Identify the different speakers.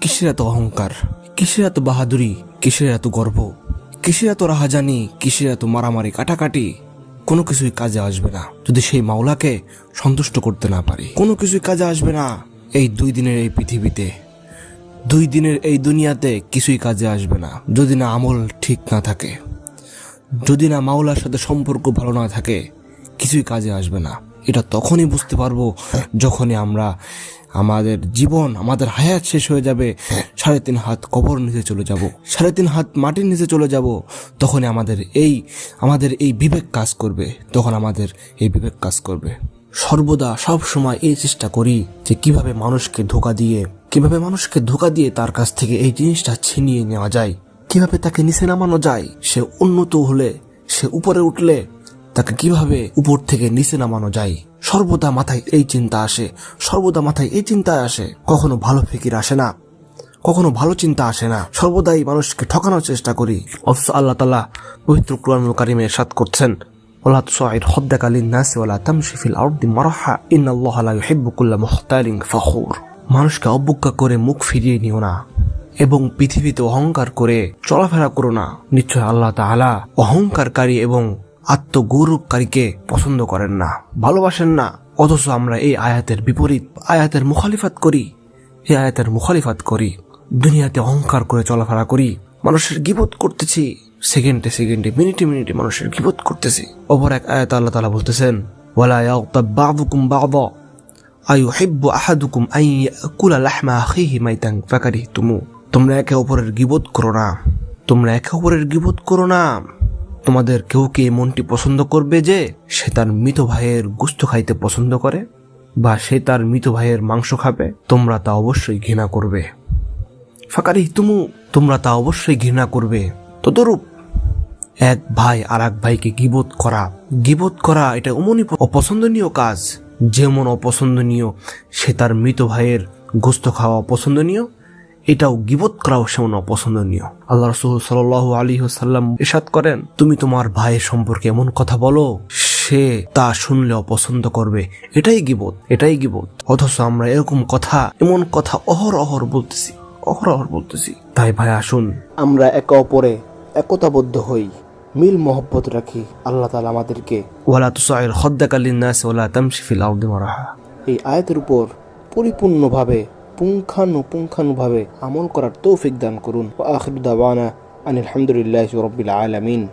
Speaker 1: কিসের এত অহংকার, কিসের এত বাহাদুরি, কিসের এত গর্ব, কিসের এত রাহাজানি, কিসের এত মারামারি কাটাকাটি? কোনো কিছুই কাজে আসবে না যদি সেই মাওলাকে সন্তুষ্ট করতে না পারি। কোনো কিছুই কাজে আসবে না। এই 2 দিনের এই পৃথিবীতে, 2 দিনের এই দুনিয়াতে কিছুই কাজে আসবে না যদি না আমল ঠিক না থাকে, যদি না মাওলার সাথে সম্পর্ক ভালো না থাকে। কিছুই কাজে আসবে না। এটা তখনই বুঝতে পারবো যখনই আমরা আমাদের জীবন, আমাদের হায়াত শেষ হয়ে যাবে, 3.5 হাত কবর নিচে চলে যাব, 3.5 হাত মাটির নিচে চলে যাব। তখনই আমাদের এই বিবেক কাজ করবে। তখন আমাদের এই বিবেক কাজ করবে। সর্বদা সব সময় এই চেষ্টা করি যে কিভাবে মানুষকে ধোঁকা দিয়ে তার কাছ থেকে এই জিনিসটা ছিনিয়ে নেওয়া যায়, কিভাবে তাকে নিচে নামানো যায়। সে উন্নত হলে, সে উপরে উঠলে তাকে কিভাবে উপর থেকে নিচে নামানো যায়। সর্বদা মাথায় এই চিন্তা আসে, কখনো ভালো ফিকির আসে না, কখনো ভালো চিন্তা আসে না। সর্বদাই মানুষকে ঠকানোর চেষ্টা করি। অথচ আল্লাহ তাআলা পবিত্র কুরআনুল কারীমে ইরশাদ করছেন, ওয়ালা তুসাইর খাদ্দাকা লিন-নাসি ওয়ালা তামশি ফিল আরদি মারহা ইন্নাল্লাহা লা ইউহিব্বু কুল্লা মুখতালিন ফাখুর। মানুষকে অবজ্ঞা করে মুখ ফিরিয়ে নিও না এবং পৃথিবীতে অহংকার করে চলাফেরা করো না। নিশ্চয় আল্লাহ তাআলা অহংকারকারী এবং আত্মগৌরবকারীকে পছন্দ করেন না, ভালোবাসেন না। অথচ আমরা এই আয়াতের বিপরীত, আয়াতের মুখালিফাত করি। দুনিয়াতে অহংকার করে চলাফেরা করি, মানুষের গীবত করতেছি, সেকেন্ডে মিনিটে মানুষের গীবত করতেছি। অপর এক আয়াত আল্লাহ তাআলা বলতেছেন, ওয়ালা ইয়াগতাব বা'দুকুম বা'দা আইয়ুহিব্বু আহাদুকুম আন ইয়াকুলা লাহমা আখিহি মাইতান ফাকারিহতুমু। তোমরা একে অপরের গীবত করো না। তোমাদের কেউ কি মনটি পছন্দ করবে যে সে তার মৃত ভাইয়ের গোশত খাইতে পছন্দ করে, বা সে তার মৃত ভাইয়ের মাংস খাবে? তোমরা তা অবশ্যই ঘৃণা করবে। ফাকারিহতুমু, তোমরা তা অবশ্যই ঘৃণা করবে। তদরূপ এক ভাই আর এক ভাইকে গীবত করা এটা অমনই অপছন্দনীয় কাজ। যেমন অপছন্দনীয় সে তার মৃত ভাইয়ের গোশত খাওয়া অপছন্দনীয়, এটাও গীবত করাও সেমন অপছন্দনীয়। আল্লাহ রাসূল সাল্লাল্লাহু আলাইহি ওয়াসাল্লাম ইরশাদ করেন, তুমি তোমার ভাইয়ের সম্পর্কে এমন কথা বলো সে তা শুনলে অপছন্দ করবে, এটাই গীবত। অথচ আমরা এমন কথা অহরহ বলতেছি। তাই ভাই আসুন আমরা একে অপরে একতাবদ্ধ হই, মিল মহব্বত রাখি। আল্লাহ তাআলা আমাদেরকে ওয়ালা তুসাইর খাদ্দাকা লিন-নাসি ওয়ালা তামশি ফিল আরদি মারহা এই আয়াতের উপর পরিপূর্ণভাবে পুঙ্খানুপুঙ্খানুভাবে আমল করার তৌফিক দান করুন। ওয়া আখিরু দাওয়ানা আনিল হামদুলিল্লাহি রাব্বিল আলামিন।